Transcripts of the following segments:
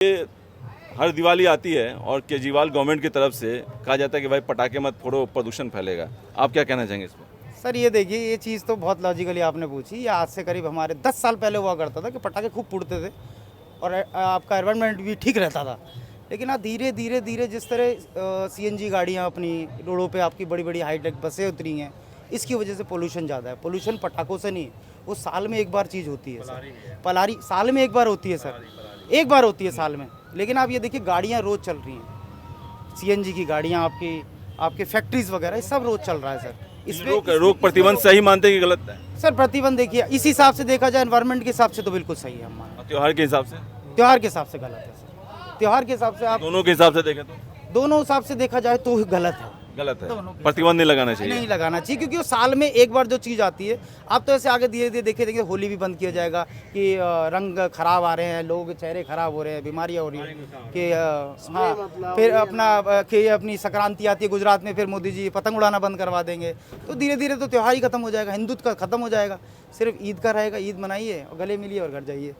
ये हर दिवाली आती है और केजरीवाल गवर्नमेंट की तरफ से कहा जाता है कि भाई पटाखे मत फोड़ो, प्रदूषण फैलेगा। आप क्या कहना चाहेंगे इस पर? सर ये देखिए, ये चीज़ तो बहुत लॉजिकली आपने पूछी। ये आज से करीब हमारे 10 साल पहले हुआ करता था कि पटाखे खूब फूटते थे और आपका एनवायरनमेंट भी ठीक रहता था। लेकिन आज धीरे धीरे धीरे जिस तरह सीएनजी गाड़ियाँ अपनी रोडों पे आपकी बड़ी बड़ी हाईटेक बसें उतरी हैं, इसकी वजह से पोल्यूशन ज़्यादा है। पोल्यूशन पटाखों से नहीं, वो साल में एक बार चीज़ होती है सर। पलारी साल में एक बार होती है सर, एक बार होती है साल में। लेकिन आप ये देखिए, गाड़ियाँ रोज़ चल रही हैं, सीएनजी की गाड़ियाँ आपके फैक्ट्रीज वगैरह, ये सब रोज़ चल रहा है सर। रोक प्रतिबंध सही मानते हैं कि गलत है? सर प्रतिबंध देखिए, इस हिसाब से देखा जाए, एनवायरनमेंट के हिसाब से तो बिल्कुल सही है हमारा। त्योहार के हिसाब से? त्योहार के हिसाब से गलत है सर। त्योहार के हिसाब से आप दोनों के हिसाब से देखें तो दोनों हिसाब से देखा जाए तो गलत है। गलत है, दोनों के प्रतिबंध नहीं लगाना चाहिए। नहीं लगाना चाहिए, क्योंकि वो साल में एक बार जो चीज़ आती है। आप तो ऐसे आगे धीरे धीरे देखे देखिए, होली भी बंद किया जाएगा कि रंग खराब आ रहे हैं, लोगों के चेहरे खराब हो रहे हैं, बीमारियां हो रही हैं कि हाँ। फिर अपनी संक्रांति आती है गुजरात में, फिर मोदी जी पतंग उड़ाना बंद करवा देंगे। तो धीरे धीरे तो त्यौहार ही खत्म हो जाएगा, हिंदुत्व का खत्म हो जाएगा। सिर्फ ईद का रहेगा, ईद मनाइए और गले मिलिए और घर जाइए,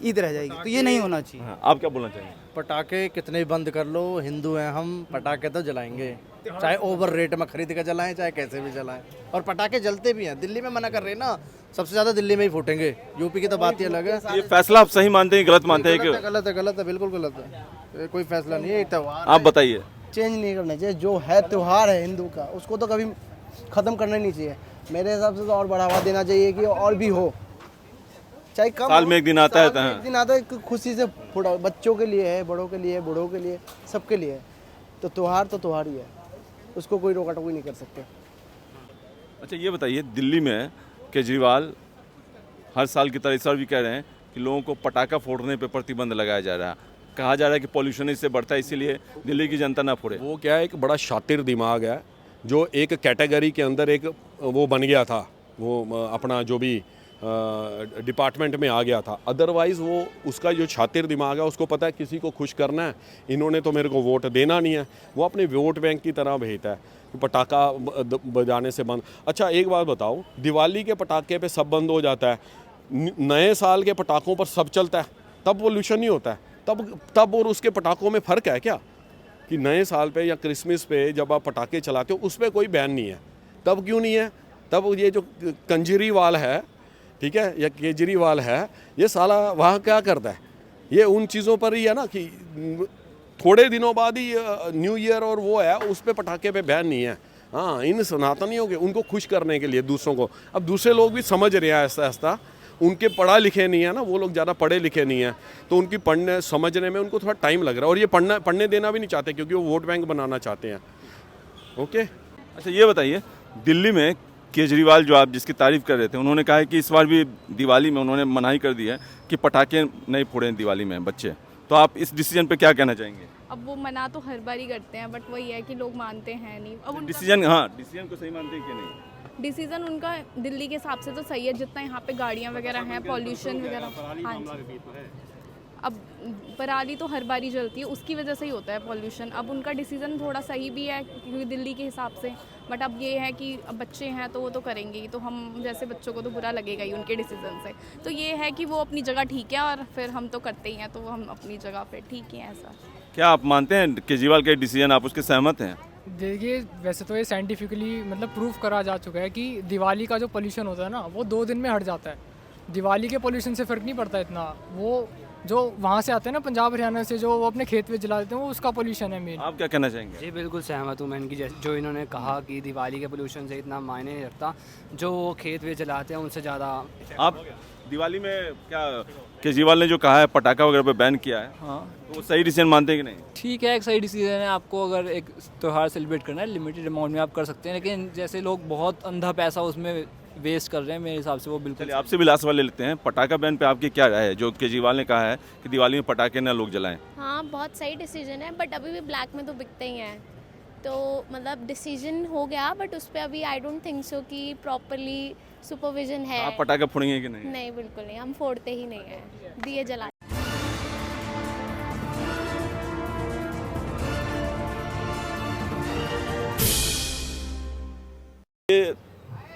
ईद रह जाएगी। तो ये नहीं होना चाहिए। हाँ, आप क्या बोलना चाहेंगे? पटाखे कितने भी बंद कर लो, हिंदू हैं हम, पटाखे तो जलाएंगे, चाहे ओवर रेट में खरीद कर जलाएं, चाहे कैसे भी जलाएं। और पटाखे जलते भी हैं। दिल्ली में मना कर रहे हैं ना, सबसे ज़्यादा दिल्ली में ही फूटेंगे। यूपी की तो बात ही अलग है। ये फैसला आप सही मानते हैं कि गलत मानते हैं कि? गलत है, बिल्कुल गलत है। ये कोई फैसला नहीं है, ये त्यौहार आप बताइए। चेंज नहीं करना चाहिए। जो है त्यौहार है हिंदू का, उसको तो कभी ख़त्म करना ही नहीं चाहिए। मेरे हिसाब से तो और बढ़ावा देना चाहिए कि और भी हो, चाहे कम साल हो। में एक दिन आता है साल में एक दिन आता है, खुशी से फोड़ा, बच्चों के लिए है, बड़ों के लिए, बूढ़ों के लिए, सबके लिए है। तो त्यौहार ही है, उसको कोई रोका टोकी नहीं कर सकते। अच्छा ये बताइए, दिल्ली में केजरीवाल हर साल की तरह इस बार भी कह रहे हैं कि लोगों को पटाखा फोड़ने पर प्रतिबंध लगाया जा रहा है। कहा जा रहा है कि पॉल्यूशन इससे बढ़ता है, इसीलिए दिल्ली की जनता ना फोड़े। वो क्या है, एक बड़ा शातिर दिमाग है जो एक कैटेगरी के अंदर एक वो बन गया था, वो अपना जो भी डिपार्टमेंट में आ गया था। अदरवाइज़ वो उसका जो शातिर दिमाग है, उसको पता है किसी को खुश करना है, इन्होंने तो मेरे को वोट देना नहीं है। वो अपने वोट बैंक की तरह भेजता है कि पटाखा बजाने से बंद। अच्छा एक बात बताओ, दिवाली के पटाखे पे सब बंद हो जाता है, नए साल के पटाखों पर सब चलता है, तब पोल्यूशन नहीं होता है? तब और उसके पटाखों में फ़र्क है क्या? कि नए साल पे या क्रिसमस पे जब आप पटाखे चलाते हो उस पर कोई बैन नहीं है, तब क्यों नहीं है? तब ये जो कंजरीवाल है, ठीक है, या केजरीवाल है, ये साला वहाँ क्या करता है? ये उन चीज़ों पर ही है ना कि थोड़े दिनों बाद ही न्यू ईयर और वो है, उस पर पटाखे पे बैन नहीं है। हाँ, इन सनातनियों के, उनको खुश करने के लिए दूसरों को। अब दूसरे लोग भी समझ रहे हैं आहिस्ता आहिस्ता, उनके पढ़ा लिखे नहीं है ना, वो लोग ज़्यादा पढ़े लिखे नहीं हैं, तो उनकी पढ़ने समझने में उनको थोड़ा टाइम लग रहा है। और ये पढ़ने देना भी नहीं चाहते, क्योंकि वो वोट बैंक बनाना चाहते हैं। ओके। अच्छा ये बताइए, दिल्ली में केजरीवाल जो आप जिसकी तारीफ कर रहे थे, उन्होंने कहा है कि इस बार भी दिवाली में उन्होंने मनाही कर दी है कि पटाखे नहीं फोड़ें दिवाली में बच्चे। तो आप इस डिसीजन पे क्या कहना चाहेंगे? अब वो मना तो हर बार ही करते हैं, बट वही है कि लोग मानते हैं नहीं। अब उनका डिसीजन को सही मानते हैं कि नहीं? डिसीजन उनका दिल्ली के हिसाब से तो सही है, जितना यहाँ पे गाड़ियाँ वगैरह हैं, पॉल्यूशन वगैरह। हाँ जी, अब पराली तो हर बार ही जलती है, उसकी वजह से ही होता है पॉल्यूशन। अब उनका डिसीज़न थोड़ा सही भी है क्योंकि दिल्ली के हिसाब से, बट अब ये है कि अब बच्चे हैं तो वो तो करेंगे ही, तो हम जैसे बच्चों को तो बुरा लगेगा ही उनके डिसीज़न से। तो ये है कि वो अपनी जगह ठीक है और फिर हम तो करते ही हैं, तो हम अपनी जगह पे ठीक ही हैं। ऐसा क्या आप मानते हैं केजरीवाल के डिसीजन, आप उसके सहमत हैं? देखिए, वैसे तो ये साइंटिफिकली मतलब प्रूफ करा जा चुका है कि दिवाली का जो पोल्यूशन होता है ना, वो 2 दिन में हट जाता है। दिवाली के पोल्यूशन से फ़र्क नहीं पड़ता इतना। वो जो वहाँ से आते हैं ना, पंजाब हरियाणा से, जो वो अपने खेत में जला देते हैं, वो उसका पोल्यूशन है मेन। आप क्या कहना चाहेंगे? जी बिल्कुल सहमत हूँ मैं इनकी, जो इन्होंने कहा कि दिवाली के पोल्यूशन से इतना मायने नहीं रखता, जो वो खेत में जलाते हैं उनसे ज़्यादा। आप दिवाली में क्या केजरीवाल ने जो कहा है पटाखा वगैरह पे बैन किया है, हाँ, तो वो सही डिसीजन मानते हैं कि नहीं? ठीक है, एक सही डिसीजन है। आपको अगर एक त्यौहार सेलिब्रेट करना है, लिमिटेड अमाउंट में आप कर सकते हैं, लेकिन जैसे लोग बहुत अंधा पैसा उसमें वेस्ट कर रहे हैं, मेरे हिसाब से वो बिल्कुल। चलिए आपसे भी लास्ट वाले लेते हैं, पटाखा बैन पे आपकी क्या राय है? जो केजरीवाल ने कहा है कि दिवाली में पटाखे ना लोग जलाएं। हाँ, बहुत सही डिसीजन है, बट अभी भी ब्लैक में तो बिकते ही हैं। तो मतलब डिसीजन हो गया, बट उस पर अभी आई डोंट थिंक सो कि प्रॉपरली सुपरविजन है। आप पटाखा फोड़ेंगे कि नहीं? नहीं, बिल्कुल नहीं, हम फोड़ते ही नहीं हैं, दिए जला। ये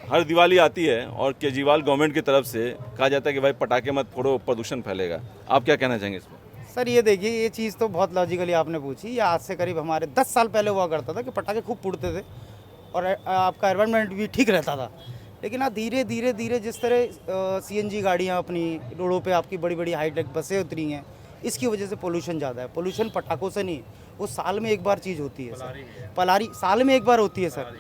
हर दिवाली आती है और केजरीवाल गवर्नमेंट की तरफ से कहा जाता है कि भाई पटाखे मत फोड़ो, प्रदूषण फैलेगा। आप क्या कहना चाहेंगे इस पर? सर ये देखिए, ये चीज़ तो बहुत लॉजिकली आपने पूछी। ये आज से करीब हमारे 10 साल पहले हुआ करता था कि पटाखे खूब फूटते थे और आपका एनवायरनमेंट भी ठीक रहता था। लेकिन आज धीरे धीरे धीरे जिस तरह सीएनजी गाड़ियाँ अपनी रोडों पे आपकी बड़ी बड़ी हाईटेक बसें उतरी हैं, इसकी वजह से पोल्यूशन ज़्यादा है। पोल्यूशन पटाखों से नहीं, वो साल में एक बार चीज़ होती है सर। पलारी साल में एक बार होती है सर,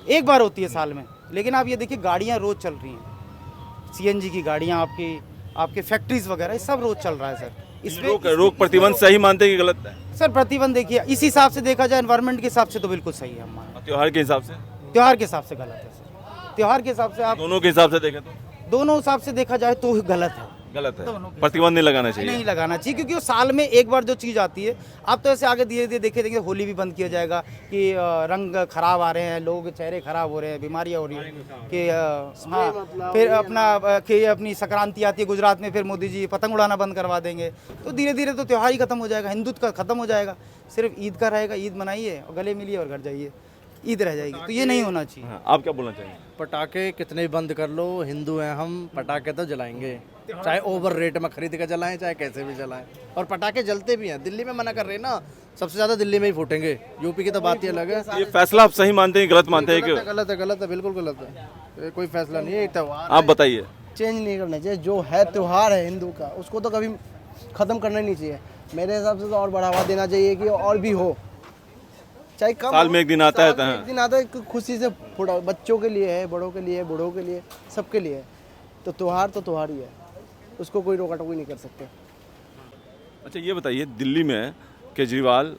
एक बार होती है साल में। लेकिन आप ये देखिए, गाड़ियाँ रोज़ चल रही हैं, सीएनजी की गाड़ियाँ आपके फैक्ट्रीज वगैरह, ये सब रोज़ चल रहा है सर। रोक प्रतिबंध सही मानते हैं कि गलत है? सर प्रतिबंध देखिए, इस हिसाब से देखा जाए एनवायरनमेंट के हिसाब से तो बिल्कुल सही है हमारा। त्योहार के हिसाब से? त्योहार के हिसाब से गलत है सर। त्योहार के हिसाब से आप दोनों के हिसाब से देखें तो? दोनों हिसाब से देखा जाए तो गलत है। गलत है, प्रतिबंध नहीं लगाना चाहिए। नहीं लगाना चाहिए, क्योंकि वो साल में एक बार जो चीज़ आती है। आप तो ऐसे आगे धीरे धीरे देखेंगे होली भी बंद किया जाएगा कि रंग खराब आ रहे हैं, लोग चेहरे खराब हो रहे हैं, बीमारियाँ हो रही हैं कि हाँ। फिर अपनी संक्रांति आती है गुजरात में, फिर मोदी जी पतंग उड़ाना बंद करवा देंगे। तो धीरे धीरे तो त्यौहार ही खत्म हो जाएगा, हिंदुत्व का खत्म हो जाएगा। सिर्फ ईद का रहेगा, ईद मनाइए और गले मिलिए और घर जाइए, ईद रह जाएगी। तो ये नहीं होना चाहिए। हाँ, आप क्या बोलना चाहेंगे? पटाखे कितने भी बंद कर लो, हिंदू हैं हम, पटाखे तो जलाएंगे, चाहे ओवर रेट में खरीद कर जलाएं, चाहे कैसे भी जलाएं। और पटाखे जलते भी हैं, दिल्ली में मना कर रहे हैं ना, सबसे ज़्यादा दिल्ली में ही फूटेंगे। यूपी की तो बात ही अलग है। ये फैसला आप सही मानते हैं, गलत मानते हैं कि? गलत है, बिल्कुल गलत है। कोई फैसला नहीं है, त्यौहार आप बताइए। चेंज नहीं करना चाहिए। जो है त्यौहार है हिंदू का, उसको तो कभी ख़त्म करना ही नहीं चाहिए। मेरे हिसाब से तो और बढ़ावा देना चाहिए कि और भी हो, चाहे कम साल में एक दिन आता है। एक दिन आता है, खुशी से फोड़ा, बच्चों के लिए है, बड़ों के लिए, बूढ़ों के लिए, सबके लिए है। तो त्यौहार ही है, उसको कोई रोका टोकी नहीं कर सकते। अच्छा ये बताइए, दिल्ली में केजरीवाल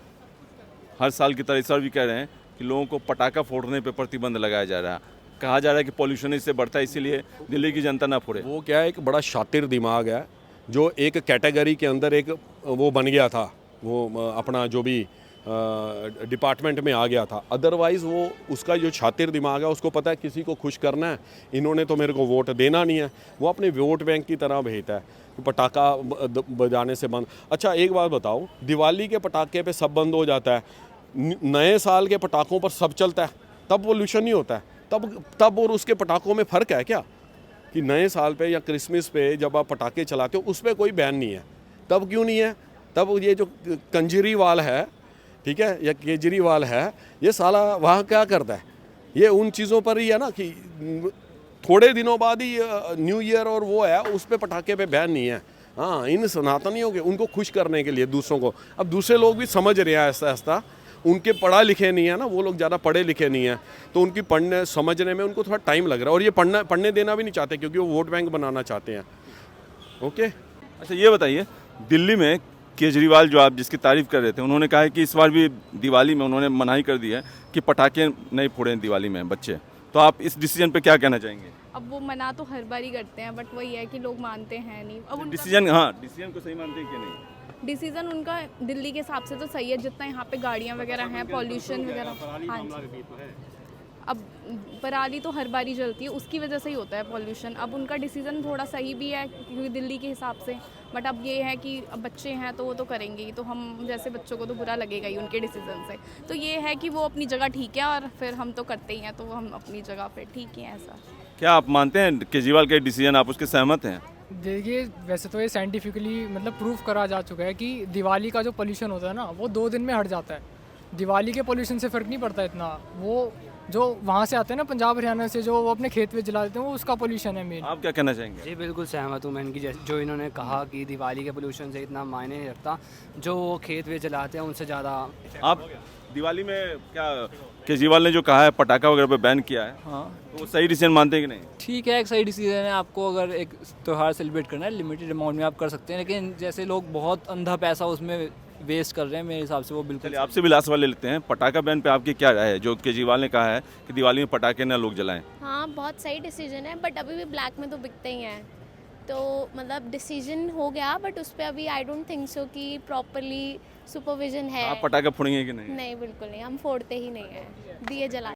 हर साल की तरह इस बार भी कह रहे हैं कि लोगों को पटाखा फोड़ने पे प्रतिबंध लगाया जा रहा है। कहा जा रहा है कि पॉल्यूशन इससे बढ़ता है, इसीलिए दिल्ली की जनता ना फोड़े। वो क्या है, एक बड़ा शातिर दिमाग है जो एक कैटेगरी के अंदर एक वो बन गया था, वो अपना जो भी डिपार्टमेंट में आ गया था। अदरवाइज़ वो उसका जो छातिर दिमाग है, उसको पता है किसी को खुश करना है, इन्होंने तो मेरे को वोट देना नहीं है। वो अपने वोट बैंक की तरह भेजता है, पटाखा बजाने से बंद। अच्छा एक बात बताओ, दिवाली के पटाखे पे सब बंद हो जाता है, नए साल के पटाखों पर सब चलता है, तब पोल्यूशन नहीं होता है? तब और उसके पटाखों में फ़र्क है क्या? कि नए साल पे या क्रिसमस पे जब आप पटाखे चलाते हो उस पर कोई बैन नहीं है, तब क्यों नहीं है? तब ये जो कंजरीवाल है, ठीक है, या केजरीवाल है, ये साला वहाँ क्या करता है? ये उन चीज़ों पर ही है ना कि थोड़े दिनों बाद ही न्यू ईयर और वो है, उस पर पटाखे पे बैन नहीं है। हाँ, इन सनातनियों के, उनको खुश करने के लिए दूसरों को। अब दूसरे लोग भी समझ रहे हैं ऐसा ऐसा, उनके पढ़ा लिखे नहीं है ना, वो लोग ज़्यादा पढ़े लिखे नहीं हैं, तो उनकी पढ़ने समझने में उनको थोड़ा टाइम लग रहा है। और ये पढ़ने देना भी नहीं चाहते, क्योंकि वो वोट बैंक बनाना चाहते हैं। ओके। अच्छा ये बताइए, दिल्ली में केजरीवाल जो आप जिसकी तारीफ कर रहे थे, उन्होंने कहा है कि इस बार भी दिवाली में उन्होंने मनाही कर दी है कि पटाखे नहीं फोड़ें दिवाली में बच्चे। तो आप इस डिसीजन पे क्या कहना चाहेंगे? अब वो मना तो हर बार ही करते हैं, बट वही है कि लोग मानते हैं नहीं। अब डिसीजन, हाँ, डिसीजन को सही मानते हैं कि नहीं? डिसीजन उनका दिल्ली के हिसाब से तो सही है, जितना यहाँ पे गाड़ियाँ वगैरह हैं, पॉल्यूशन वगैरह। हाँ जी, अब पराली तो हर बार ही जलती है, उसकी वजह से ही होता है पॉल्यूशन। अब उनका डिसीज़न थोड़ा सही भी है क्योंकि दिल्ली के हिसाब से, बट अब ये है कि अब बच्चे हैं तो वो तो करेंगे ही, तो हम जैसे बच्चों को तो बुरा लगेगा ही उनके डिसीज़न से। तो ये है कि वो अपनी जगह ठीक है और फिर हम तो करते ही हैं, तो हम अपनी जगह पे ठीक ही हैं। ऐसा क्या आप मानते हैं केजरीवाल के डिसीजन, आप उसके सहमत हैं? देखिए, वैसे तो ये साइंटिफिकली मतलब प्रूफ करा जा चुका है कि दिवाली का जो पोल्यूशन होता है ना, वो 2 दिन में हट जाता है। दिवाली के पोल्यूशन से फ़र्क नहीं पड़ता इतना। वो जो वहाँ से आते हैं ना, पंजाब हरियाणा से, जो वो अपने खेत में जला देते हैं, वो उसका पोल्यूशन है मेन। आप क्या कहना चाहेंगे? जी बिल्कुल सहमत हूँ मैं इनकी, जो इन्होंने कहा कि दिवाली के पोल्यूशन से इतना मायने नहीं रखता, जो वो खेत में जलाते हैं उनसे ज़्यादा। आप दिवाली में क्या केजरीवाल ने जो कहा है पटाखा वगैरह पे बैन किया है, हाँ तो वो सही डिसीजन मानते हैं कि नहीं? ठीक है, एक सही डिसीजन है। आपको अगर एक त्यौहार सेलिब्रेट करना है, लिमिटेड अमाउंट में आप कर सकते हैं, लेकिन जैसे लोग बहुत अंधा पैसा उसमें वेस्ट कर रहे हैं, मेरे हिसाब से वो बिल्कुल। चलिए आपसे भी लास्ट वाले लेते हैं, पटाखा बैन पे आपकी क्या राय है? जो केजरीवाल ने कहा है कि दिवाली में पटाखे ना लोग जलाएं। हाँ बहुत सही डिसीजन है, बट अभी भी ब्लैक में तो बिकते ही हैं। तो मतलब डिसीजन हो गया, बट उस पर अभी आई डोंट थिंक सो कि प्रॉपरली सुपरविजन है। आप पटाखे फोड़ेंगे कि नहीं? नहीं बिल्कुल नहीं, हम फोड़ते ही नहीं हैं, दिए जला